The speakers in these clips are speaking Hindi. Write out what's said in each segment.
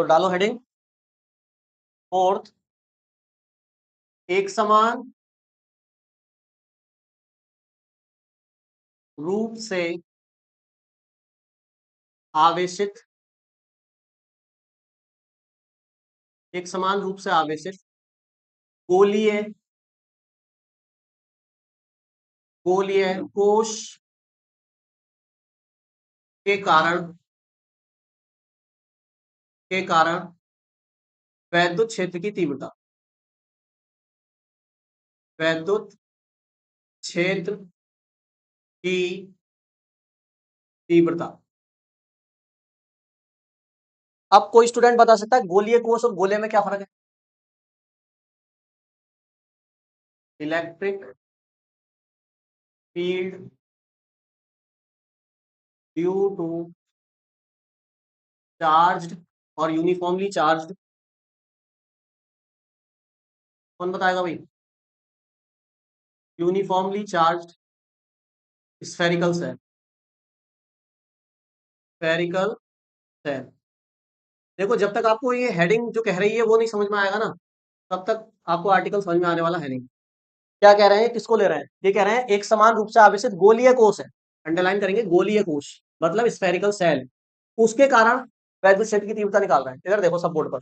तो डालो हेडिंग फोर्थ, एक समान रूप से आवेशित, एक समान रूप से आवेशित गोलीय गोलीय कोश के कारण वैद्युत क्षेत्र की तीव्रता, वैद्युत क्षेत्र की तीव्रता। अब कोई स्टूडेंट बता सकता है गोलीय कोश और गोले में क्या फर्क है? Electric field due to charged और यूनिफॉर्मली चार्ज्ड, कौन बताएगा भाई? Uniformly charged spherical shell, spherical shell. देखो जब तक आपको ये हेडिंग जो कह रही है वो नहीं समझ में आएगा ना, तब तक आपको आर्टिकल समझ में आने वाला है नहीं। क्या कह रहे हैं, किसको ले रहे हैं? ये कह रहे हैं एक समान रूप से आवेशित गोलीय कोश है, अंडरलाइन करेंगे गोलीय कोश मतलब स्फेरिकल सेल, उसके कारण वैद्युत क्षेत्र की तीव्रता निकाल रहे हैं। इधर देखो सब बोर्ड पर,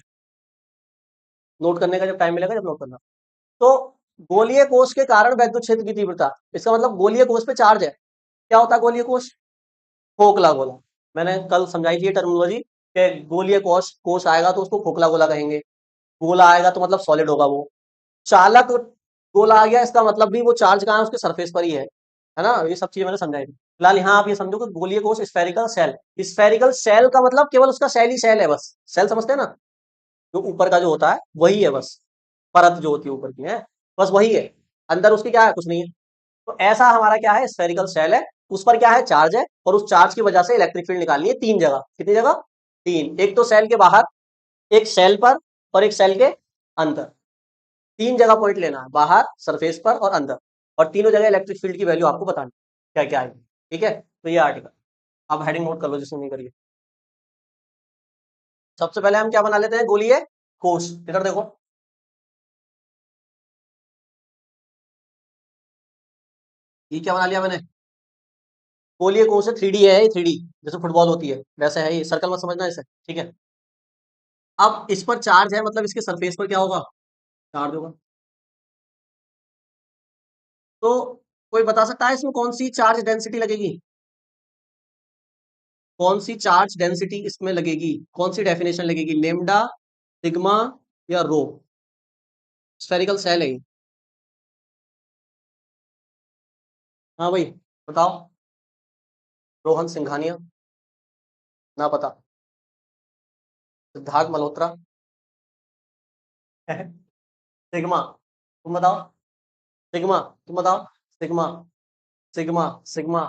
नोट करने का जब टाइम मिलेगा जब नोट करना। तो गोलीय कोश के कारण वैद्युत क्षेत्र की तीव्रता, इसका मतलब गोलीय कोश पे चार्ज है। क्या होता है गोलीय कोश? खोखला गोला। मैंने कल समझाई थी टर्मिनोलॉजी कि गोलीय कोश कोश आएगा तो उसको खोखला गोला कहेंगे, गोला आएगा तो मतलब सॉलिड होगा वो। चालक गोला आ गया, इसका मतलब भी वो चार्ज कहाँ है, उसके सरफेस पर ही है ना। ये सब चीजें मैंने समझाई थी। फिलहाल यहाँ आप ये समझो कि गोलीय कोश स्फेरिकल सेल, स्फेरिकल सेल का मतलब केवल उसका सेल ही सेल है, बस सेल समझते हैं ना, जो ऊपर का जो होता है वही है बस, परत जो होती है ऊपर की है बस वही है, अंदर उसकी क्या है, कुछ नहीं है। तो ऐसा हमारा क्या है, स्फेरिकल सेल है, उस पर क्या है, चार्ज है, और उस चार्ज की वजह से इलेक्ट्रिक फील्ड निकालनी है तीन जगह। कितनी जगह? तीन। एक तो सेल के बाहर, एक सेल पर, और एक सेल के अंदर। तीन जगह पॉइंट लेना है, बाहर, सरफेस पर और अंदर, और तीनों जगह इलेक्ट्रिक फील्ड की वैल्यू आपको बतानी क्या क्या है। ठीक है, तो ये आर्टिकल आप हेडिंग नोट कर लो जिसने नहीं करिए। सबसे पहले हम क्या बना लेते हैं, गोलीय कोश। इधर देखो, ये क्या बना लिया मैंने, गोलीय कोश है, 3D है, ये 3D जैसे फुटबॉल होती है वैसे है ये, सर्कल मत समझना इसे, ठीक है। अब इस पर चार्ज है मतलब इसके सरफेस पर क्या होगा, चार्ज होगा। तो कोई बता सकता है इसमें कौन सी चार्ज डेंसिटी लगेगी, कौन सी चार्ज डेंसिटी इसमें लगेगी, कौन सी डेफिनेशन लगेगी, लेमडा, सिग्मा या रो? स्फेरिकल सेल है ये। हाँ भाई बताओ, रोहन सिंघानिया, ना पता, सिद्धार्थ मल्होत्रा सिग्मा, तुम बताओ, सिग्मा, तुम बताओ, सिग्मा, सिग्मा, सिग्मा।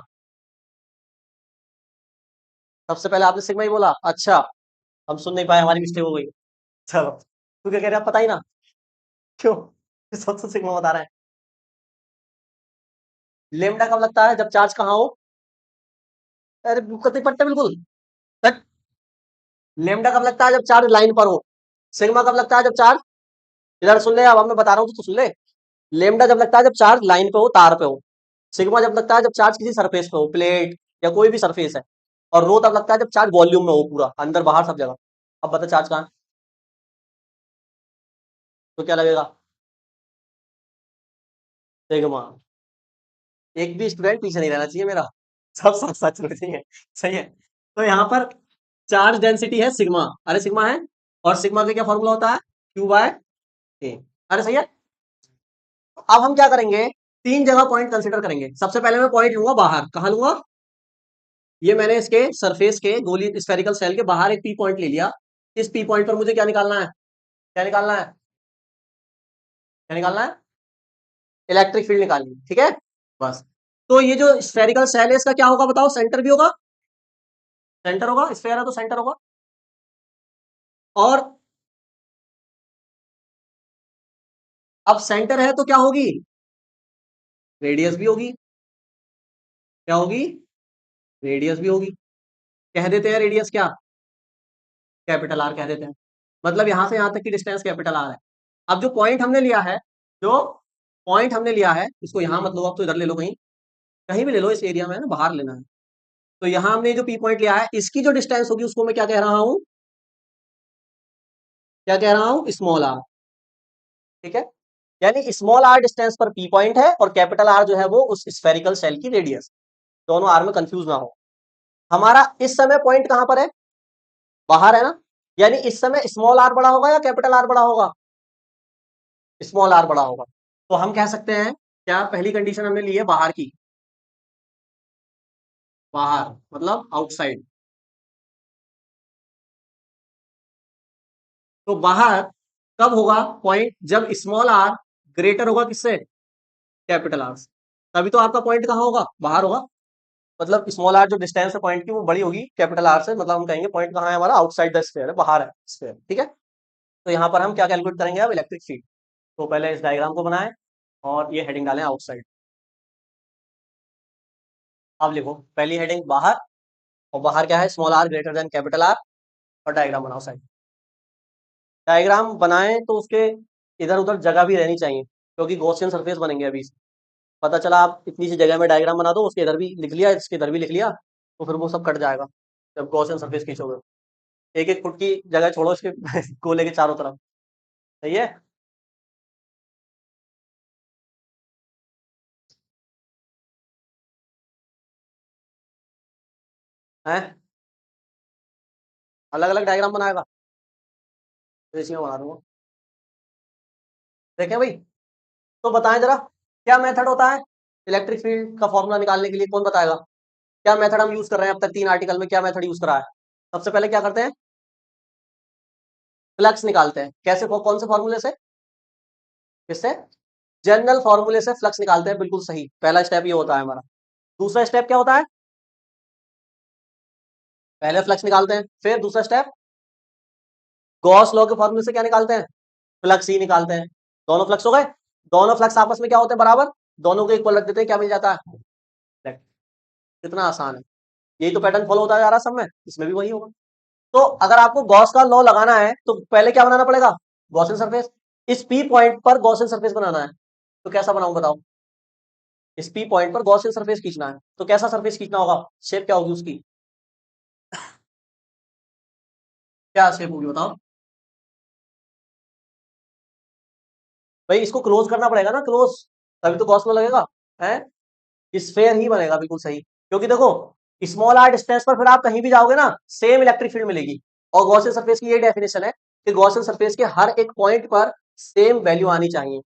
सबसे पहले आपने सिग्मा ही बोला, अच्छा, हम सुन नहीं पाए, हमारी मिस्टेक हो गई। चलो, तू क्या कह रहा है, पता ही ना क्यों, सबसे सिग्मा बता रहा है। लेमडा कब लगता है, जब चार्ज कहाँ हो, अरे कतई पट्टे बिल्कुल। बट लेमडा कब लगता है, जब चार्ज लाइन पर हो। सिग्मा कब लगता है, जब चार्ज, इधर सुन ले, अब मैं बता रहा हूँ तो सुन ले। लेमडा जब लगता है जब चार्ज लाइन पे हो, तार पे हो। सिग्मा जब लगता है जब चार्ज किसी सरफेस पे हो, प्लेट या कोई भी सरफेस है। और रो तब लगता है जब चार्ज वॉल्यूम में हो, पूरा अंदर बाहर सब जगह। अब बता चार्ज कहाँ है? तो क्या लगेगा, सिग्मा। एक भी स्टूडेंट पीछे नहीं रहना चाहिए मेरा, सब सच सच होना चाहिए। सही है। तो यहाँ पर चार्ज डेंसिटी है सिग्मा, अरे सिग्मा है, और सिग्मा का क्या फॉर्मूला होता है, क्यू बाय ए। अरे सही है। अब हम क्या करेंगे, तीन जगह पॉइंट कंसीडर करेंगे। सबसे पहले मैं पॉइंट लूंगा बाहर, कहाँ लूंगा, ये मैंने इसके सरफेस के गोली स्फेरिकल सेल के बाहर एक पी पॉइंट ले लिया। इस पी पॉइंट पर मुझे क्या निकालना है, क्या निकालना है, क्या निकालना है, इलेक्ट्रिक फील्ड निकालनी है, ठीक है, बस। तो ये जो स्फेरिकल सेल है इसका क्या होगा बताओ, सेंटर भी होगा, सेंटर होगा, स्फेयर है तो सेंटर होगा। और अब सेंटर है तो क्या होगी, रेडियस भी होगी, क्या होगी, रेडियस भी होगी। कह देते हैं रेडियस क्या, कैपिटल आर कह देते हैं। मतलब यहां से यहां तक की डिस्टेंस कैपिटल आर है। अब जो पॉइंट हमने लिया है, जो पॉइंट हमने लिया है, इसको यहां मत लो, अब तो इधर ले लो, कहीं कहीं भी ले लो, इस एरिया में है ना, बाहर लेना है। तो यहां हमने जो पी पॉइंट लिया है, इसकी जो डिस्टेंस होगी उसको मैं क्या कह रहा हूं, क्या कह रहा हूं, स्मॉल आर। ठीक है, यानी स्मॉल आर डिस्टेंस पर पी पॉइंट है और कैपिटल आर जो है वो उस स्फेरिकल शेल की रेडियस। दोनों आर में कंफ्यूज ना हो। हमारा इस समय पॉइंट कहां पर है, बाहर है ना, यानी इस समय स्मॉल आर बड़ा होगा या कैपिटल आर बड़ा होगा, स्मॉल आर बड़ा होगा। तो हम कह सकते हैं, क्या पहली कंडीशन हमने ली है बाहर की, बाहर मतलब आउटसाइड। तो बाहर कब होगा पॉइंट, जब स्मॉल आर ग्रेटर होगा किससे, कैपिटल आर से। तभी तो आपका पॉइंट कहां होगा, बाहर होगा। मतलब स्मॉल आर जो डिस्टेंस है पॉइंट की वो बड़ी होगी कैपिटल आर से, मतलब हम कहेंगे पॉइंट कहां है हमारा, आउटसाइड द स्फीयर है, बाहर है स्फीयर। ठीक है, तो यहां पर हम क्या कैलकुलेट करेंगे अब, इलेक्ट्रिक फील्ड। तो पहले इस डायग्राम को बनाएं और ये हेडिंग डालें आउटसाइड। अब लिखो पहली हेडिंग बाहर, और बाहर क्या है, small R greater than capital R, और डायग्राम बनाओ साइड। डायग्राम बनाएं तो उसके इधर उधर जगह भी रहनी चाहिए, क्योंकि गॉसियन सरफेस बनेंगे अभी। पता चला आप इतनी सी जगह में डायग्राम बना दो, उसके इधर भी लिख लिया, इसके इधर भी लिख लिया, तो फिर वो सब कट जाएगा जब गॉसियन सरफेस खींचोगे। एक एक फुट की जगह छोड़ो इसके गोले के चारों तरफ। सही है। हैं, अलग अलग डायग्राम बनाएगा, तो इसी में बना दूंगा। देखें भाई, तो बताएं जरा, क्या मेथड होता है इलेक्ट्रिक फील्ड का फॉर्मूला निकालने के लिए, कौन बताएगा। क्या मेथड हम यूज कर रहे हैं अब तक, तीन आर्टिकल में क्या मेथड यूज करा है। सबसे पहले क्या करते हैं, फ्लक्स निकालते हैं। कैसे, कौन से फॉर्मूले से, किससे, जनरल फॉर्मूले से फ्लक्स निकालते हैं, बिल्कुल सही। पहला स्टेप ये होता है हमारा। दूसरा स्टेप क्या होता है, पहले फ्लक्स निकालते हैं, फिर दूसरा स्टेप गॉस लॉ के फॉर्मूले से क्या निकालते हैं, फ्लक्स ही निकालते हैं। दोनों फ्लक्स हो गए, दोनों फ्लक्स आपस में क्या होते हैं, बराबर, दोनों को इक्वल रख देते हैं, क्या मिल जाता है। कितना आसान है, यही तो पैटर्न फॉलो होता जा रहा है सब में, इसमें भी वही होगा। तो अगर आपको गॉस का लॉ लगाना है तो पहले क्या बनाना पड़ेगा, गॉसियन सरफेस। इस पी पॉइंट पर गॉसियन सरफेस बनाना है, तो कैसा बनाऊं बताओ। इस पी पॉइंट पर गॉसियन सरफेस खींचना है, तो कैसा सरफेस खींचना होगा, शेप क्या होगी उसकी, क्या शेप होगी बताओ। भाई इसको क्लोज करना पड़ेगा ना, क्लोज, तभी तो गॉस लॉ लगेगा। है, स्फेयर ही बनेगा, बिल्कुल सही। क्योंकि देखो, स्मॉल आर डिस्टेंस पर फिर आप कहीं भी जाओगे ना, सेम इलेक्ट्रिक फील्ड मिलेगी। और गॉसियन सरफेस की ये डेफिनेशन है कि गॉसियन सरफेस के हर एक पॉइंट पर सेम वैल्यू आनी चाहिए।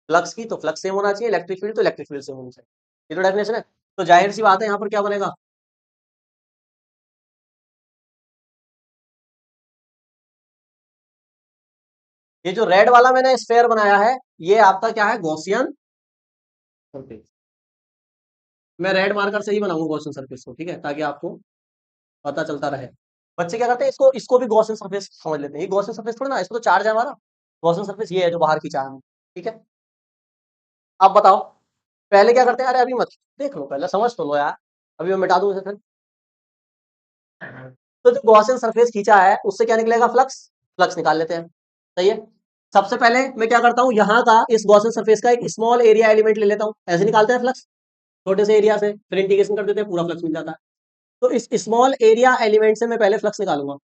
फ्लक्स की तो फ्लक्स सेम होना चाहिए, इलेक्ट्रिक फील्ड तो इलेक्ट्रिक फील्ड सेम होनी चाहिए। ये तो डेफिनेशन है। तो जाहिर सी बात है, यहाँ पर क्या बनेगा, ये जो रेड वाला मैंने स्फेयर बनाया है, ये आपका क्या है, गॉसियन सरफेस। मैं रेड मार्कर से ही बनाऊंगा गॉसियन सरफेस को, ठीक है, ताकि आपको पता चलता रहे। बच्चे क्या करते हैं, इसको इसको भी गॉसियन सरफेस समझ लेते हैं। ये गॉसियन सरफेस थोड़ा ना, इसको तो चार्ज है हमारा। गॉसियन सरफेस ये है जो बाहर खींचा है। ठीक है, अब बताओ, पहले क्या करते हैं, अरे अभी मत देख लो, पहले समझ तो लो यार, अभी मैं मिटा दूं इसे फिर। तो जो गॉसियन सरफेस खींचा है उससे क्या निकलेगा, फ्लक्स। फ्लक्स निकाल लेते हैं। सही है। सबसे पहले मैं क्या करता हूं, यहाँ का इस गॉसियन सरफेस का एक स्मॉल एरिया एलिमेंट ले लेता हूं, ऐसे निकालते हैं फ्लक्स, छोटे से एरिया से, फिर इंटीग्रेशन कर देते हैं, पूरा फ्लक्स मिल जाता है। तो इस स्मॉल एरिया एलिमेंट से मैं पहले फ्लक्स निकालूंगा।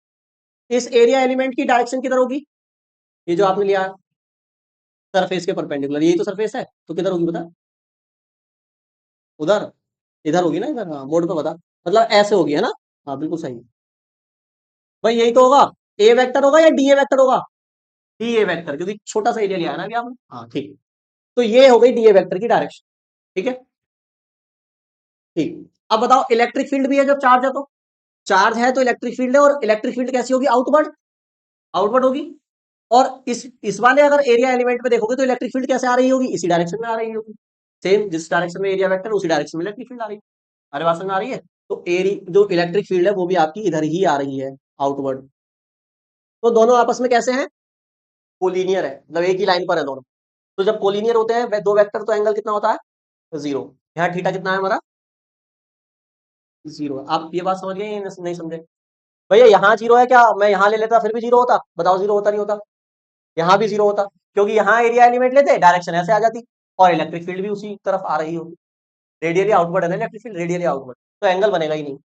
इस एरिया एलिमेंट की डायरेक्शन किधर होगी, ये जो आपने लिया सरफेस के परपेंडिकुलर, यही तो सरफेस है, तो किधर होगी बता, उधर, इधर होगी ना, इधर, हाँ बोर्ड पे बता, मतलब ऐसे होगी, है ना। हाँ बिल्कुल सही। भाई यही तो होगा, ए वेक्टर होगा या डी ए वेक्टर होगा, डी ए वेक्टर, क्योंकि छोटा सा एरिया लिया है ना अभी आपने। हाँ ठीक है, तो ये हो गई डी ए वेक्टर की डायरेक्शन। ठीक है, ठीक। अब बताओ, इलेक्ट्रिक फील्ड भी है जब चार्ज है तो, चार्ज है तो इलेक्ट्रिक फील्ड है, और इलेक्ट्रिक फील्ड कैसी होगी, आउटवर्ड, आउटवर्ड होगी। और इस वाले अगर एरिया एलिमेंट में देखोगे तो इलेक्ट्रिक फील्ड कैसे आ रही होगी, इसी डायरेक्शन में आ रही होगी। सेम जिस डायरेक्शन में एरिया वेक्टर, उसी डायरेक्शन में इलेक्ट्रिक फील्ड आ रही है। अरे बात समझ में आ रही है। तो एरी जो इलेक्ट्रिक फील्ड है वो भी आपकी इधर ही आ रही है, आउटवर्ड। तो दोनों आपस में कैसे हैं, कोलिनियर है, मतलब एक ही लाइन पर है दोनों। तो जब कोलिनियर होते हैं दो वेक्टर, तो एंगल कितना होता है, जीरो। यहाँ थीटा कितना है हमारा, जीरो। आप ये बात समझ गए या नहीं समझे। भैया यहाँ जीरो है क्या, मैं यहाँ ले लेता फिर भी जीरो होता, बताओ जीरो होता नहीं होता, यहाँ भी जीरो होता, क्योंकि यहाँ एरिया एलिमेंट लेते डायरेक्शन ऐसे आ जाती, और इलेक्ट्रिक फील्ड भी उसी तरफ आ रही होगी, रेडियली आउटवर्ड है ना इलेक्ट्रिक फील्ड, रेडियली आउटवर्ड, तो एंगल बनेगा ही नहीं।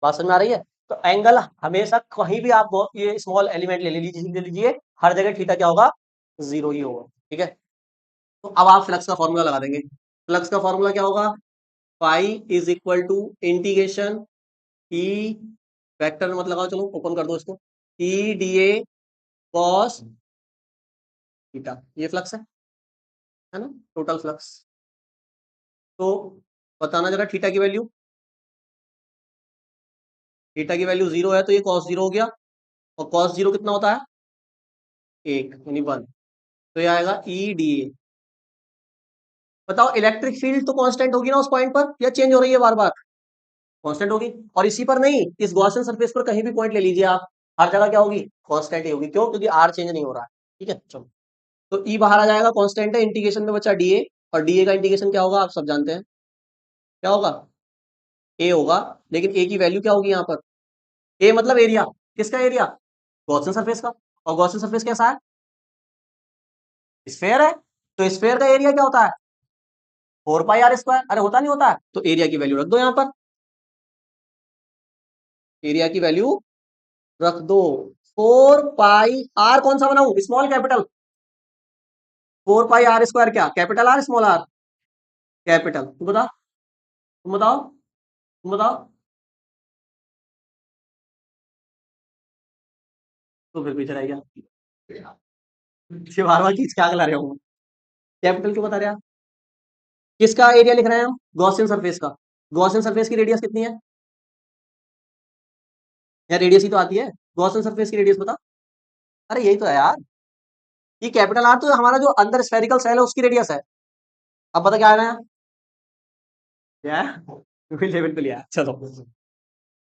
बात समझ में आ रही है? तो एंगल हमेशा कहीं भी आप ये स्मॉल एलिमेंट ले लीजिए, हर जगह थीटा क्या होगा, जीरो ही होगा। ठीक है, तो अब आप फ्लक्स का फॉर्मूला लगा देंगे। फ्लक्स का फॉर्मूला क्या होगा, phi is equal to integration E, vector मत लगाओ, चलो ओपन कर दो इसको, E D A cos theta, ये फ्लक्स है ना, टोटल फ्लक्स। तो बताना जरा थीटा की वैल्यू, थीटा की वैल्यू जीरो है तो ये कॉस जीरो हो गया, और कॉस जीरो कितना होता है, एक यानी वन, तो ये आएगा ई डी ए। बताओ इलेक्ट्रिक फील्ड तो कांस्टेंट होगी ना उस पॉइंट पर, या चेंज हो रही है बार बार, कांस्टेंट होगी, और इसी पर नहीं, इस गॉसियन सरफेस पर कहीं भी पॉइंट ले लीजिए आप, हर जगह क्या होगी, कांस्टेंट ही होगी, क्यों, क्योंकि आर चेंज नहीं हो रहा है। ठीक है, चलो, तो ई बाहर आ जाएगा, कांस्टेंट है, इंटीग्रेशन में बचा डीए, और डीए का इंटीग्रेशन क्या होगा आप सब जानते हैं, क्या होगा, ए होगा, लेकिन ए की वैल्यू क्या होगी यहाँ पर, ए मतलब एरिया, किसका एरिया, गॉसियन सरफेस का, और गॉसियन सरफेस कैसा है, स्फेयर है, तो स्फेयर का एरिया क्या होता है, 4 पाई r स्क्वायर, अरे होता नहीं होता है, तो एरिया की वैल्यू रख दो यहाँ पर, एरिया की वैल्यू रख दो, 4 पाई आर कौन सा बनाऊं, small capital, 4 pi r square क्या, capital R small R, capital, तू बता, तुम बताओ, तुम बताओ, तो फिर पीछे रह गया, ये बार बार खींच के आगे ला रहे हो, कैपिटल क्यों बता रहे आप, किसका एरिया लिख रहे हैं हम, गॉसियन सरफेस का, गॉसियन सरफेस की रेडियस कितनी है, या रेडियस ही तो आती है, गॉसियन सरफेस की रेडियस बता, अरे यही तो है यार, ये कैपिटल आर तो हमारा जो अंदर स्फेरिकल सेल है उसकी रेडियस है, अब पता क्या आ रहा है, क्या लेवल पे लिया, चलो,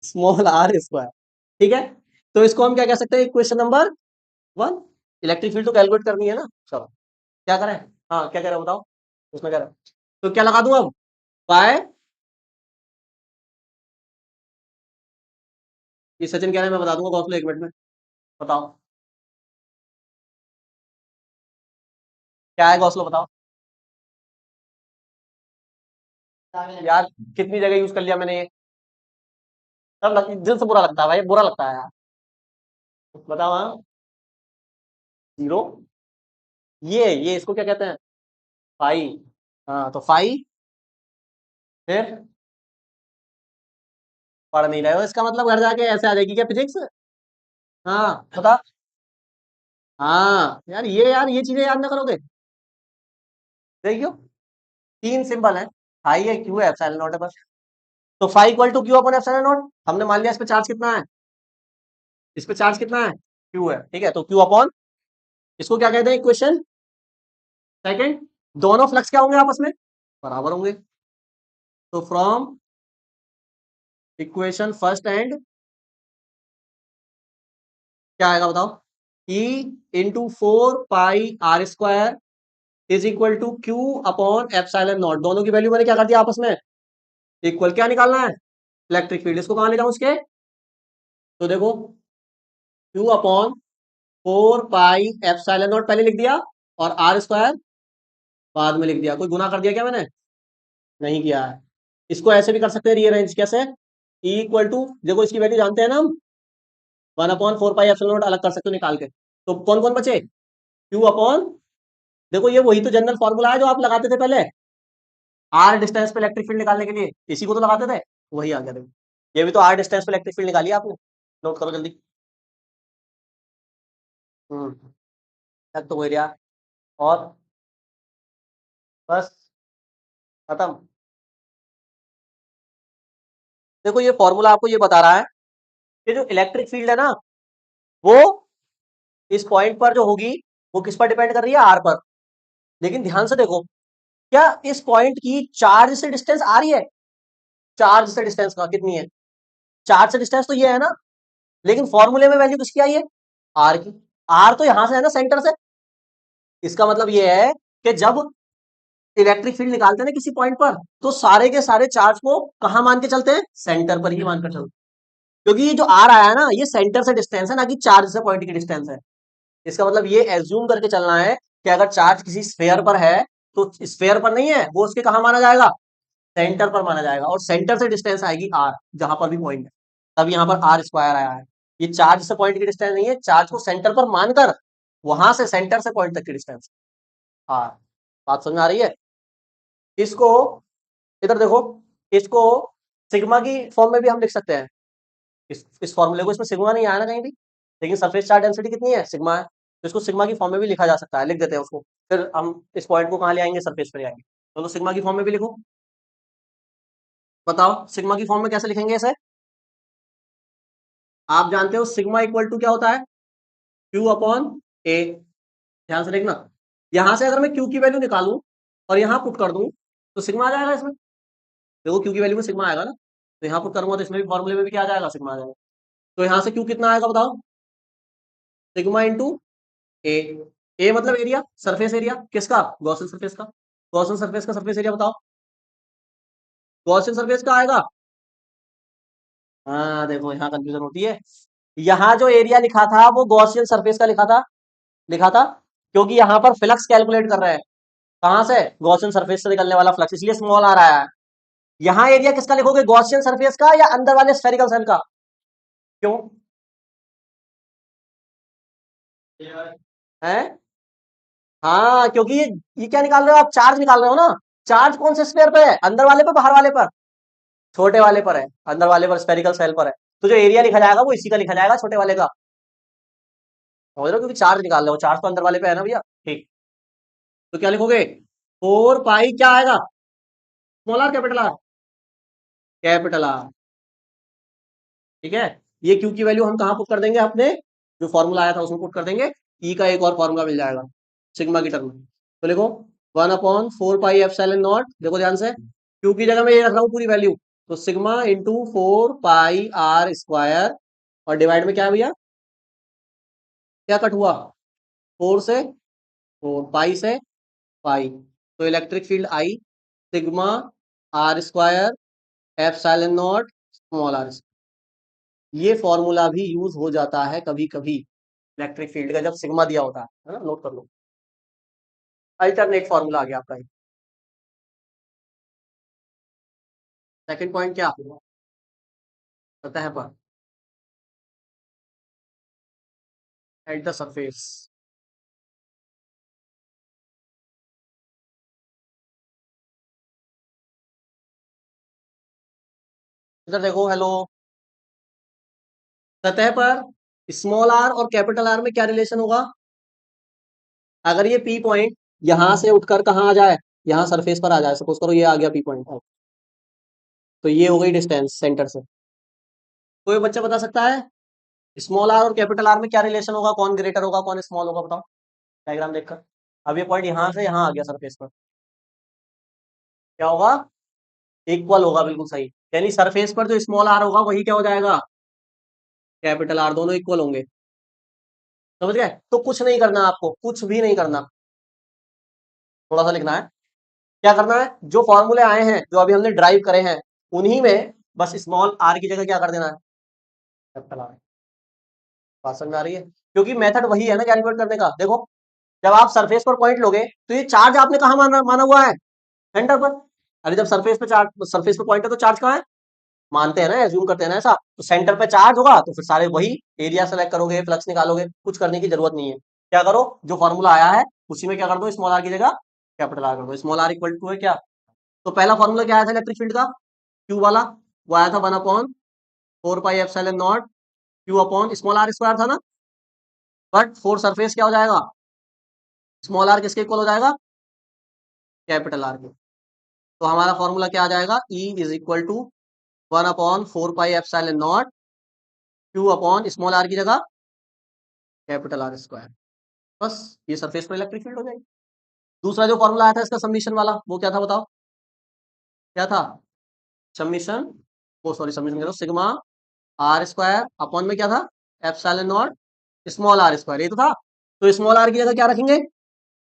स्मॉल आर स्क्वायर, ठीक है, तो इसको हम क्या कह सकते हैं, equation number one, electric field तो कैलकुलेट करनी है ना, चलो क्या करें, हाँ क्या कह रहे हो बताओ, उसमें कह रहे हो, तो क्या लगा दूं अब, बाय, ये सचिन कह रहे हैं मैं बता दूंगा गॉस, एक मिनट में, बताओ क्या है गॉस, बताओ यार, कितनी जगह यूज कर लिया मैंने ये, सब दिल से बुरा लगता है भाई, बुरा लगता है यार, बताओ, हाँ, जीरो, ये इसको क्या कहते हैं, फाई, हाँ तो फाई, फिर पढ़ नहीं रहे हो, इसका मतलब घर जाके ऐसे आ जाएगी क्या फिजिक्स, हाँ बता, हाँ यार, ये चीजें याद ना करोगे, देखियो, तीन सिंबल है, फाई है, क्यू है, एप्सिलॉन नॉट है बस, तो phi equal to Q upon epsilon naught, हमने मान लिया इस पे चार्ज कितना है, इस पे चार्ज कितना है, क्यू है, ठीक है, तो क्यू अपॉन, इसको क्या कहते हैं, इक्वेशन सेकंड, दोनों फ्लक्स क्या होंगे आपस में, बराबर होंगे, तो फ्रॉम इक्वेशन फर्स्ट एंड क्या आएगा बताओ, E into 4 pi r square is equal to Q upon epsilon naught, दोनों की वैल्यू मैंने क्या कर दिया आपस में इक्वल, क्या निकालना है, इलेक्ट्रिक फील्ड, इसको कहां ले जाऊं उसके, तो देखो Q upon 4 pi epsilon not पहले लिख दिया, और r स्क्वायर बाद में लिख दिया, कोई गुना कर दिया क्या मैंने, नहीं किया है, इसको ऐसे भी कर सकते हैं रीअरेंज, कैसे, ई इक्वल टू, देखो इसकी वैल्यू जानते हैं ना हम, 1/4 पाई एप्सिलॉन नॉट अलग कर सकते हो निकाल के, तो कौन कौन बचे, क्यू अपॉन, देखो ये वही तो जनरल फॉर्मूला है जो आप लगाते थे पहले, आर डिस्टेंस पे इलेक्ट्रिक फील्ड निकालने के लिए, इसी को तो लगाते थे, वही आ गया देखो, ये भी तो आर डिस्टेंस पे इलेक्ट्रिक फील्ड निकाली आपने, नोट करो जल्दी, तक तो वही रहा, और बस खत्म, देखो ये फॉर्मूला आपको ये बता रहा है कि जो इलेक्ट्रिक फील्ड है ना, वो इस पॉइंट पर जो होगी, वो किस पर डिपेंड कर रही है, आर पर, लेकिन ध्यान से देखो, क्या इस पॉइंट की चार्ज से डिस्टेंस आ रही है, चार्ज से डिस्टेंस का कितनी है, चार्ज से डिस्टेंस तो ये है ना, लेकिन फॉर्मूले में वैल्यू किसकी आई है, आर की, आर तो यहां से है ना सेंटर से, इसका मतलब ये है कि जब इलेक्ट्रिक फील्ड निकालते हैं ना किसी पॉइंट पर, तो सारे के सारे चार्ज को कहां मान के चलते हैं, सेंटर पर ही मानकर चलते हैं, क्योंकि ये जो आर आया है ना, ये सेंटर से डिस्टेंस है, ना कि चार्ज से पॉइंट की डिस्टेंस है। इसका मतलब ये एज्यूम करके चलना है कि अगर चार्ज किसी स्फेयर पर है तो स्फेयर पर नहीं है, वो उसके कहा माना जाएगा, सेंटर पर माना जाएगा, और सेंटर से डिस्टेंस आएगी आर, जहां पर भी पॉइंट है। तब यहाँ पर आर स्क्वायर आया है। ये चार्ज से पॉइंट की डिस्टेंस नहीं है, चार्ज को सेंटर पर मानकर वहां से सेंटर से पॉइंट तक की डिस्टेंस आर। बात समझ में आ रही है? इसको इधर देखो, इसको सिग्मा की फॉर्म में भी हम लिख सकते हैं। इस फॉर्मूले को, इसमें सिग्मा नहीं आया ना कहीं भी, लेकिन सरफेस चार्ज डेंसिटी कितनी है, सिग्मा है, तो इसको सिग्मा की फॉर्म में भी लिखा जा सकता है, लिख देते हैं उसको। फिर हम इस पॉइंट को कहाँ ले आएंगे, सरफेस पर ले आएंगे। तो सिग्मा की फॉर्म में भी लिखो। बताओ सिग्मा की फॉर्म में कैसे लिखेंगे इसे? आप जानते हो सिग्मा इक्वल टू क्या होता है, क्यू अपॉन ए। ध्यान से देखना, यहां से अगर मैं क्यू की वैल्यू निकालूं और यहाँ पुट कर दूं तो सिग्मा आ जाएगा इसमें। देखो क्यू की वैल्यू में सिग्मा आएगा ना, तो यहाँ पुट करूंगा तो इसमें भी फॉर्मूले में भी क्या आ जाएगा, सिग्मा आ जाएगा। तो यहाँ से क्यू कितना आएगा बताओ, सिग्मा इंटू ए। ए मतलब एरिया, सरफेस एरिया किसका, गॉसियन सरफेस का। गॉसियन सरफेस का सरफेस एरिया बताओ, गॉसियन सरफेस का आएगा। हाँ देखो यहाँ कंफ्यूजन होती है, यहाँ जो एरिया लिखा था वो गॉसियन सरफेस का लिखा था, क्योंकि यहाँ पर फ्लक्स कैलकुलेट कर रहे हैं, कहां से, गॉसियन सरफेस से निकलने वाला फ्लक्स, इसलिए स्मॉल आ रहा है। यहाँ एरिया किसका लिखोगे, गॉसियन सरफेस का या अंदर वाले स्फेरिकल सेल का? क्यों है? हाँ क्योंकि ये क्या निकाल रहे हो आप, चार्ज निकाल रहे हो ना। चार्ज कौन से स्फेयर पे है, अंदर वाले पे बाहर वाले पर? छोटे वाले पर है, अंदर वाले पर, स्फेरिकल सेल पर है। तो जो एरिया लिखा जाएगा वो इसी का लिखा जाएगा, छोटे वाले का। समझ रहे हो, क्योंकि चार्ज निकाल रहे हो, चार्ज तो अंदर वाले पे है ना भैया। ठीक, तो क्या लिखोगे, 4 पाई क्या आएगा, small R capital R, capital R. ठीक है, ये क्यू की वैल्यू हम कहाँ पुट कर देंगे, अपने जो फॉर्मूला आया था उसमें पुट कर देंगे। ई का एक और फॉर्मूला मिल जाएगा सिग्मा की टर्म में। तो देखो 1/4 पाई एप्सिलॉन नॉट, देखो ध्यान से, क्यू की जगह मैं ये रख रहा हूँ पूरी वैल्यू, तो sigma into 4 pi R square, और डिवाइड में क्या है भैया, क्या कट हुआ, 4 से 4, पाई से पाई, तो electric field I sigma R square epsilon not small R. ये फॉर्मूला भी यूज हो जाता है कभी कभी इलेक्ट्रिक फील्ड का, जब सिग्मा दिया होता है ना, नोट कर लो। अल्टरनेट फॉर्मूला आ गया आपका। सेकंड पॉइंट क्या सतह पर, एट द सरफेस। इधर देखो, हेलो, सतह पर स्मॉल आर और कैपिटल आर में क्या रिलेशन होगा, अगर ये पी पॉइंट यहां से उठकर कहाँ आ जाए, यहाँ सरफेस पर आ जाए, सपोज करो ये आ गया पी पॉइंट, तो ये हो गई डिस्टेंस सेंटर से। कोई बच्चा बता सकता है स्मॉल आर और कैपिटल आर में क्या रिलेशन होगा, कौन ग्रेटर होगा कौन स्मॉल होगा, बताओ डायग्राम देखकर। अब ये पॉइंट यहाँ से यहाँ आ गया सरफेस पर, क्या होगा, इक्वल होगा, बिल्कुल सही। यानी सरफेस पर जो स्मॉल आर होगा वही क्या हो जाएगा, कैपिटल आर, दोनों इक्वल होंगे। समझ गए? तो कुछ नहीं करना आपको, कुछ भी नहीं करना, थोड़ा सा लिखना है। क्या करना है, जो फॉर्मूले आए हैं जो अभी हमने ड्राइव करे हैं उन्हीं में बस स्मॉल आर की जगह क्या कर देना है, कैपिटल आर। बात समझ में आ रही है? क्योंकि मेथड वही है ना कैलकुलेट करने का। देखो जब आप सरफेस पर पॉइंट लोगे तो ये चार्ज आपने कहा माना हुआ है, सेंटर पर। अरे जब सरफेस पे चार्ज, सरफेस पे पॉइंट है तो चार्ज कहाँ है, मानते हैं ना, एज्यूम करते हैं ना ऐसा, तो सेंटर पे चार्ज होगा तो फिर सारे वही एरिया सेलेक्ट करोगे, फ्लक्स निकालोगे, कुछ करने की जरूरत नहीं है। क्या करो, जो फॉर्मूला आया है उसी में क्या कर दो, स्मॉल आर की जगह कैपिटल आर कर दो। स्मॉल आर इक्वल टू है क्या, तो पहला फॉर्मूला क्या आया था इलेक्ट्रिक फील्ड का, क्यू वाला, वो आया था 1/4 pi epsilon naught Q upon small R square था ना। बट फोर सरफेस क्या हो जाएगा, स्मॉल आर किसके इक्वल हो जाएगा, कैपिटल आर के। तो हमारा फॉर्मूला क्या आ जाएगा, E is equal to 1/4 pi epsilon naught Q upon small R की जगह कैपिटल आर स्क्वायर। बस ये सरफेस पर इलेक्ट्रिक फील्ड हो जाएगी। दूसरा जो फॉर्मूला आया था इसका सबमिशन वाला, वो क्या था बताओ, क्या था, सबमिशन, ओ सॉरी सबमिशन कह दो, सिग्मा आर स्क्वायर अपॉन में क्या था, epsilon not small R square, ये तो था। तो स्मॉल आर की जगह क्या रखेंगे,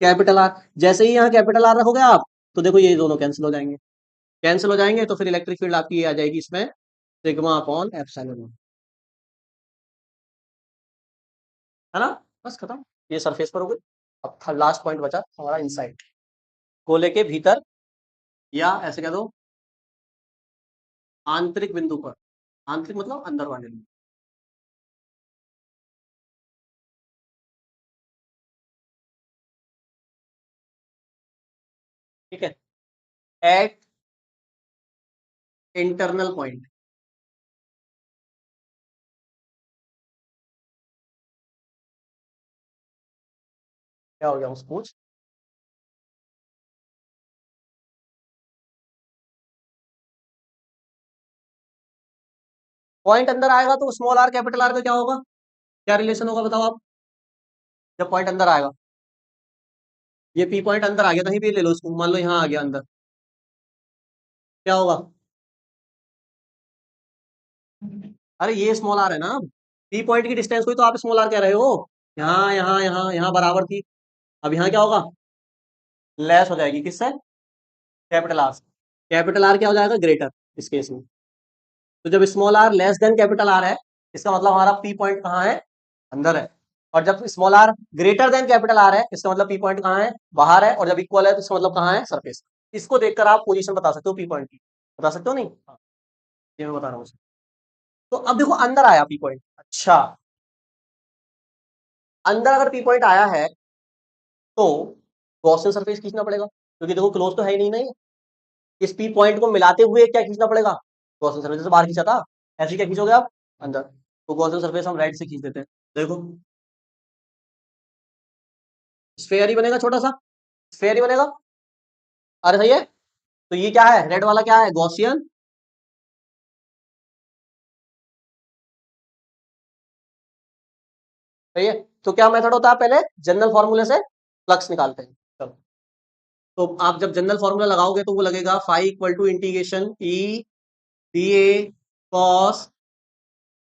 कैपिटल आर। जैसे ही यहाँ कैपिटल आर रखोगे आप, तो देखो ये दोनों कैंसिल हो जाएंगे, कैंसिल हो जाएंगे, तो फिर इलेक्ट्रिक फील्ड आपकी ये आ जाएगी इसमें, सिग्मा अपॉन एप्सिलॉन नॉट। है ना। बस खत्म, ये सरफेस पर हो गई। अब लास्ट पॉइंट बचा हमारा इनसाइड, गोले के भीतर या ऐसे कह दो आंतरिक बिंदु पर, आंतरिक मतलब अंदर वाले बिंदु। ठीक है, एट इंटरनल पॉइंट, क्या हो गया उस पूछ। पॉइंट अंदर आएगा तो स्मॉल आर कैपिटल आर का क्या होगा, क्या रिलेशन होगा बताओ आप। जब पॉइंट अंदर आएगा, ये पी पॉइंट अंदर आ गया, कहीं भी ले लो इसको, मान लो यहाँ आ गया अंदर, क्या होगा। अरे ये स्मॉल आर है ना, पी पॉइंट की डिस्टेंस हुई तो आप स्मॉल आर कह रहे हो। यहाँ यहाँ यहाँ यहाँ बराबर थी, अब यहाँ क्या होगा, लेस हो जाएगी किससे, कैपिटल आर से। कैपिटल आर क्या हो जाएगा, ग्रेटर इस केस में। तो जब small R less than capital R है, इसका मतलब हमारा पी पॉइंट कहाँ है, अंदर है। और जब small R greater than capital R है, इसका मतलब पी पॉइंट कहाँ है, बाहर है। और जब इक्वल है तो इसका मतलब कहाँ है, सरफेस। इसको देखकर आप पोजीशन बता सकते हो पी पॉइंट की, बता सकते हो नहीं। हाँ, ये मैं बता रहा हूँ। तो अब देखो अंदर आया पी पॉइंट, अच्छा, अंदर अगर पी पॉइंट आया है तो गॉसियन सरफेस खींचना पड़ेगा, क्योंकि देखो क्लोज तो है ही नहीं ना ये। इस पी पॉइंट को मिलाते हुए क्या खींचना पड़ेगा, गॉसियन सरफेस। जैसे बाहर खींचा था, ऐसे क्या खींचोगे आप, अंदर। तो गॉसियन सरफेस हम राइट से खींच देते हैं, देखो स्फेयर ही बनेगा, छोटा सा स्फेयर ही बनेगा। अरे सही है, तो ये क्या है, रेड वाला क्या है, गॉसियन। सही है। तो क्या मेथड होता है, पहले जनरल फॉर्मूले से फ्लक्स निकालते हैं। चलो, तो आप जब जनरल फॉर्मूला लगाओगे तो वो लगेगा phi equal to integration E D A cos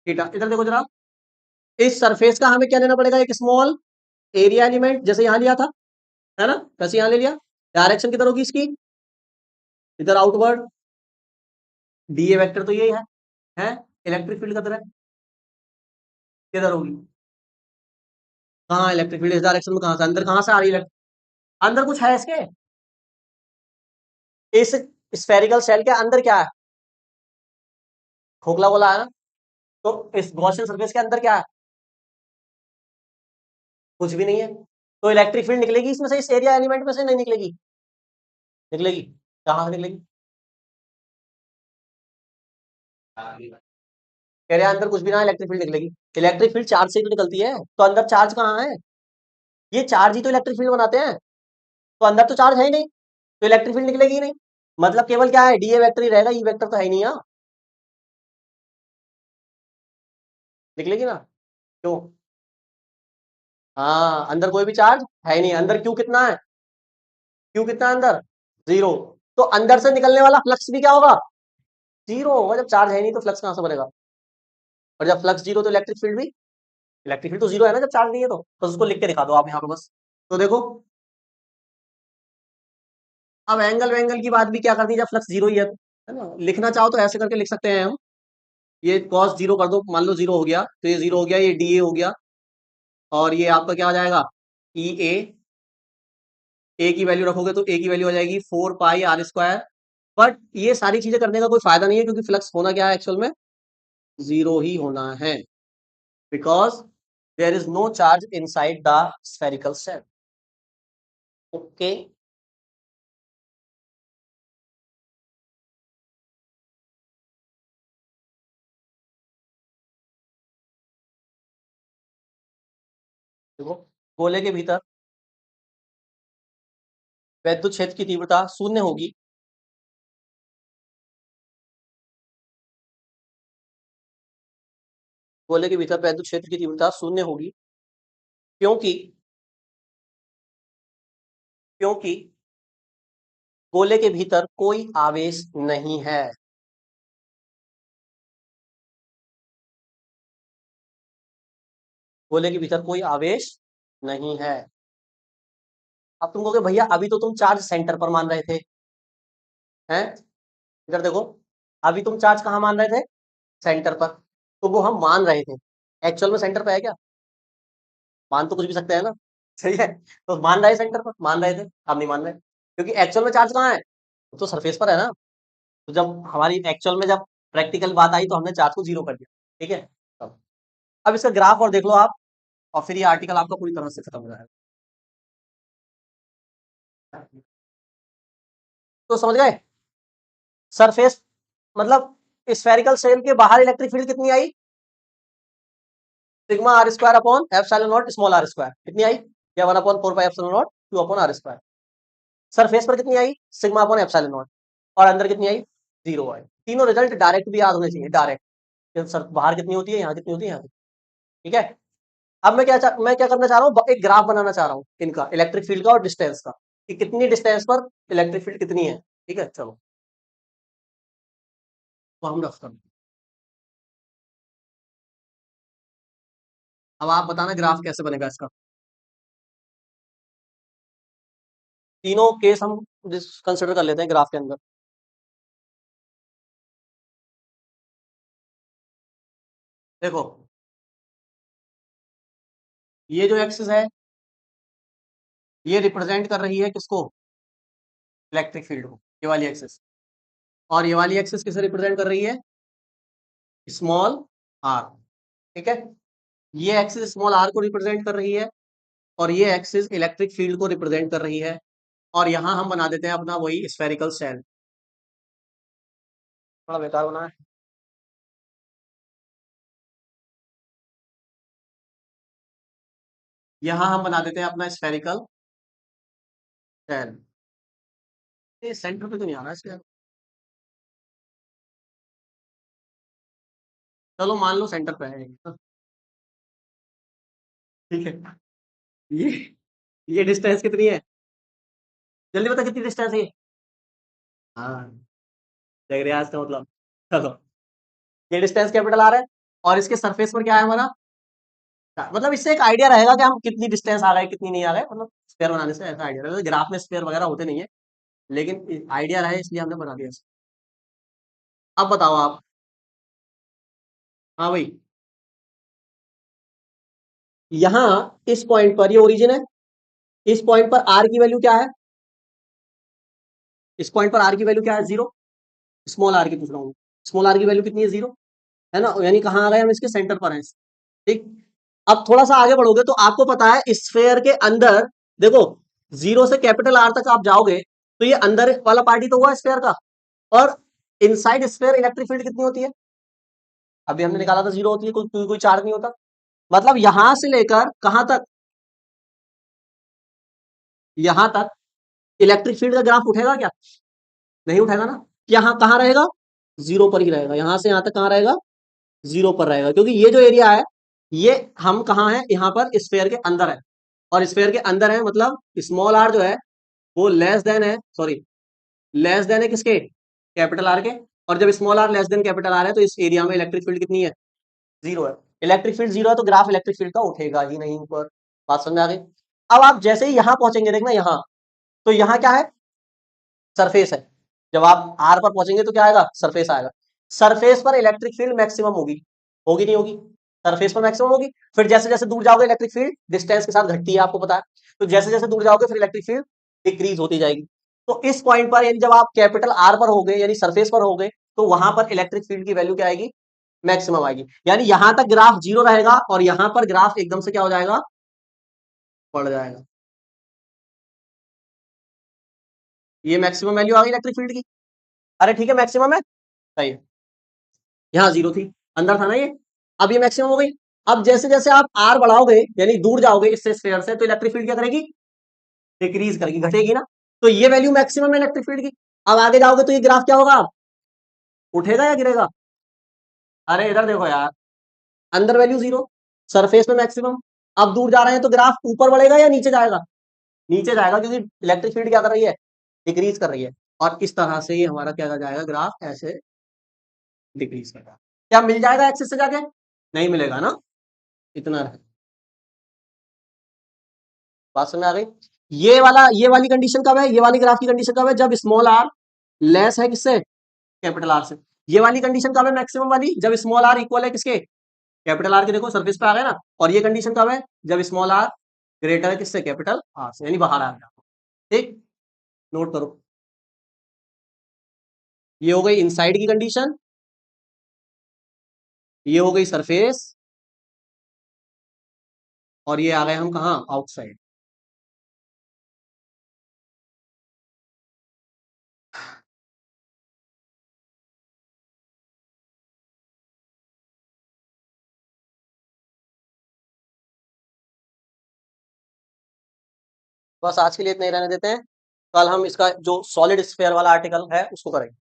theta. इधर देखो जरा, इस सरफेस का हमें क्या लेना पड़ेगा, एक स्मॉल एरिया एलिमेंट, जैसे यहां लिया था, है ना, कैसे यहां ले लिया। डायरेक्शन किधर होगी इसकी, इधर आउटवर्ड, डी ए वेक्टर तो यही है। इलेक्ट्रिक फील्ड किधर है, किधर होगी, कहाँ इलेक्ट्रिक फील्ड इस डायरेक्शन में, कहां से अंदर, कहां से आ रही है, अंदर कुछ है इसके, इस स्फेरिकल शेल के अंदर क्या है, खोखला गोला है ना। तो इस गॉसियन सरफेस के अंदर क्या है, कुछ भी नहीं है। तो इलेक्ट्रिक फील्ड निकलेगी इसमें से, इस एरिया एलिमेंट में से नहीं निकलेगी, निकलेगी, कहां से निकलेगी, कह रहे हैं अंदर कुछ भी ना, इलेक्ट्रिक फील्ड निकलेगी। इलेक्ट्रिक फील्ड चार्ज से ही तो निकलती है, तो अंदर चार्ज कहाँ है, ये चार्ज ही तो इलेक्ट्रिक फील्ड बनाते हैं। तो अंदर तो चार्ज है ही नहीं, तो इलेक्ट्रिक फील्ड निकलेगी ही नहीं। मतलब केवल क्या है, डी ए वेक्टर ही रहेगा, ई वेक्टर तो है ही नहीं यहाँ, निकलेगी ना, क्यों। हाँ, अंदर कोई भी चार्ज है ही नहीं, अंदर क्यू कितना है, क्यू कितना है अंदर, जीरो। तो अंदर से निकलने वाला फ्लक्स भी क्या होगा, जीरो होगा। जब चार्ज है ही नहीं तो फ्लक्स कहां से बनेगा, और जब फ्लक्स जीरो तो इलेक्ट्रिक फील्ड भी, इलेक्ट्रिक फील्ड तो जीरो है ना जब चार्ज नहीं है। तो बस उसको लिख के दिखा दो आप यहाँ पे बस। तो देखो, अब एंगल वेंगल की बात भी क्या करनी है जब फ्लक्स जीरो ही है ना। लिखना चाहो तो ऐसे करके लिख सकते हैं हम, ये कॉस जीरो कर दो, मान लो जीरो हो गया तो ये जीरो हो गया, ये डी ए हो गया, और ये आपका क्या हो जाएगा, ई ए की वैल्यू रखोगे तो ए की वैल्यू हो जाएगी 4 पाई r स्क्वायर। बट ये सारी चीजें करने का कोई फायदा नहीं है, क्योंकि फ्लक्स होना क्या है एक्चुअल में, जीरो ही होना है, because there is no charge inside the spherical shell. Okay, देखो गोले के भीतर वैद्युत क्षेत्र की तीव्रता शून्य होगी, गोले के भीतर वैद्युत क्षेत्र की तीव्रता शून्य होगी, क्योंकि क्योंकि गोले के भीतर कोई आवेश नहीं है। गोले के भीतर कोई आवेश नहीं है। अब तुम कहोगे भैया अभी तो तुम चार्ज सेंटर पर मान रहे थे, हैं, इधर देखो, अभी तुम चार्ज कहाँ मान रहे थे, सेंटर पर। तो वो हम मान रहे थे, एक्चुअल में सेंटर पे है क्या, मान तो कुछ भी सकते हैं ना। सही है, तो मान रहे सेंटर पर, मान रहे थे, अब नहीं मान रहे, क्योंकि एक्चुअल में चार्ज कहाँ है, तो सरफेस पर है ना। तो जब हमारी एक्चुअल में जब प्रैक्टिकल बात आई तो हमने चार्ज को जीरो कर दिया। ठीक है, अब इसका ग्राफ और देख लो आप, और फिर ये आर्टिकल आपका पूरी तरह से खत्म हो जाएगा। तो समझ गए, सरफेस मतलब स्फेरिकल शेल के बाहर इलेक्ट्रिक फील्ड कितनी आई, sigma R square upon epsilon not small R square, कितनी आई, या 1 upon 4 pi epsilon nought 2 upon R square. Surface पर कितनी आई, सिग्मा अपॉन एप्सिलॉन नॉट, और अंदर कितनी आई, जीरो आई। तीनों रिजल्ट डायरेक्ट भी याद होने चाहिए, डायरेक्ट, सर बाहर कितनी होती है, यहाँ कितनी होती है, यहाँ। ठीक है, अब मैं क्या करना चाह रहा हूँ, एक ग्राफ बनाना चाह रहा हूँ इनका, इलेक्ट्रिक फील्ड का और डिस्टेंस का, कि कितनी डिस्टेंस पर इलेक्ट्रिक फील्ड कितनी है। ठीक है, चलो तो हम रखते हैं। अब आप बताना ग्राफ कैसे बनेगा इसका, तीनों केस हम कंसिडर कर लेते हैं ग्राफ के अंदर। देखो, ये जो एक्सिस है ये रिप्रेजेंट कर रही है किसको, इलेक्ट्रिक फील्ड को, ये वाली एक्सिस। और ये वाली एक्सिस किसे रिप्रेजेंट कर रही है, स्मॉल आर। ठीक है, ये एक्सिस स्मॉल आर को रिप्रेजेंट कर रही है, और ये एक्सिस इलेक्ट्रिक फील्ड को रिप्रेजेंट कर रही है। और यहां हम बना देते हैं अपना वही स्फेरिकल शेल, थोड़ा बेकार बना है। यहां हम बना देते हैं अपना स्फेरिकल शेल। ये सेंटर पे तो नहीं आ रहा इसके, चलो मान लो सेंटर पे है। ठीक है, ये ये डिस्टेंस कितनी है, जल्दी बता कितनी डिस्टेंस है ये। हाँ, देख रहे हैं आज का मतलब। चलो, ये डिस्टेंस कैपिटल आ रहा है, और इसके सरफेस पर क्या है हमारा, मतलब इससे एक आइडिया रहेगा कि हम कितनी डिस्टेंस आ गए कितनी नहीं आ गए, मतलब स्पेयर बनाने से ऐसा आइडिया रहेगा। ग्राफ में स्पेयर वगैरह होते नहीं है, लेकिन आइडिया रहे इसलिए हमने बना दिया इसको। अब बताओ आप। हाँ भाई, यहाँ इस पॉइंट पर ये ओरिजिन है, इस पॉइंट पर आर की वैल्यू क्या है, इस पॉइंट पर आर की वैल्यू क्या है, जीरो। स्मॉल आर की पूछ रहा हूँ, स्मॉल आर की वैल्यू कितनी है, जीरो, है ना, यानी कहाँ आ गए हम, इसके सेंटर पर हैं। ठीक, अब थोड़ा सा आगे बढ़ोगे तो आपको पता है स्फेयर के अंदर, देखो, जीरो से कैपिटल आर तक आप जाओगे तो ये अंदर वाला पार्टी तो हुआ स्फेयर का, और इनसाइड स्फेयर इलेक्ट्रिक फील्ड कितनी होती है, अभी हमने निकाला था जीरो होती है, कोई चार्ज नहीं होता। मतलब यहां से लेकर कहां तक, यहां तक इलेक्ट्रिक फील्ड का ग्राफ उठेगा क्या, नहीं उठेगा ना। यहाँ कहाँ रहेगा, जीरो पर ही रहेगा, यहां से यहां तक कहाँ रहेगा, जीरो पर रहेगा, क्योंकि ये जो एरिया है ये हम कहाँ है, यहाँ पर स्फेयर के अंदर है, और स्फेयर के अंदर है मतलब स्मॉल आर जो है वो लेस देन है, सॉरी, लेस देन है किसके, कैपिटल आर के। और जब small R less than capital R है तो इस एरिया में इलेक्ट्रिक फील्ड कितनी है, जीरो है। इलेक्ट्रिक फील्ड जीरो है तो ग्राफ इलेक्ट्रिक फील्ड का उठेगा ही नहीं ऊपर। बात समझ आ गई। अब आप जैसे ही यहां पहुंचेंगे, देखना यहां, तो यहां क्या है, सरफेस है। जब आप आर पर पहुंचेंगे तो क्या आएगा, सरफेस आएगा। सरफेस पर इलेक्ट्रिक फील्ड मैक्सिमम होगी, होगी नहीं होगी, सरफेस पर मैक्सिमम होगी। फिर जैसे जैसे दूर जाओगे इलेक्ट्रिक फील्ड डिस्टेंस के साथ घटती है, आपको पता है। तो जैसे जैसे दूर जाओगे फिर इलेक्ट्रिक फील्ड डिक्रीज होती जाएगी। तो इस पॉइंट पर यानी जब आप कैपिटल आर पर हो गए, यानी सरफेस पर हो गए, तो वहां पर इलेक्ट्रिक फील्ड की वैल्यू क्या आएगी, मैक्सिमम आएगी। यानी यहां तक ग्राफ जीरो रहेगा और यहां पर ग्राफ एकदम से क्या हो जाएगा, बढ़ जाएगा। ये मैक्सिमम वैल्यू आ गई इलेक्ट्रिक फील्ड की। अरे ठीक है, मैक्सिमम है, सही है। यहाँ जीरो थी, अंदर था ना ये, अब ये मैक्सिमम हो गई। अब जैसे जैसे आप आर बढ़ाओगे यानी दूर जाओगे इससे स्फीयर से, तो इलेक्ट्रिक फील्ड क्या करेगी, डिक्रीज करेगी, घटेगी ना। तो ये वैल्यू मैक्सिमम है इलेक्ट्रिक फील्ड की। अब आगे जाओगे तो ये ग्राफ क्या होगा, उठेगा या गिरेगा। अरे इधर देखो यार, अंदर वैल्यू जीरो, सरफेस में मैक्सिमम। अब दूर जा रहे हैं तो ग्राफ ऊपर बढ़ेगा या नीचे जाएगा, नीचे जाएगा, क्योंकि इलेक्ट्रिक फील्ड क्या कर रही है, डिक्रीज कर रही है। और इस तरह से ये हमारा क्या जाएगा, ग्राफ ऐसे डिक्रीज करेगा। क्या मिल जाएगा एक्सिस से जाके, नहीं मिलेगा ना, इतना रहे। बात समझ आ गई। ये वाली कंडीशन कब है, ये वाली ग्राफ की कंडीशन कब है, जब स्मॉल आर लेस है किससे, कैपिटल आर से। ये वाली कंडीशन कब है मैक्सिमम वाली, जब स्मॉल आर इक्वल है किसके, कैपिटल आर के देखो सरफेस पे आ गए ना, और ये कंडीशन कब है, जब स्मॉल आर ग्रेटर है किससे, कैपिटल आर से, यानी बाहर आ गया। ठीक, नोट करो, ये हो गई इनसाइड की कंडीशन, ये हो गई सरफेस, और ये आ गए हम कहा, आउटसाइड। बस आज के लिए इतना ही रहने देते हैं, कल हम इसका जो सॉलिड स्फेयर वाला आर्टिकल है उसको करेंगे।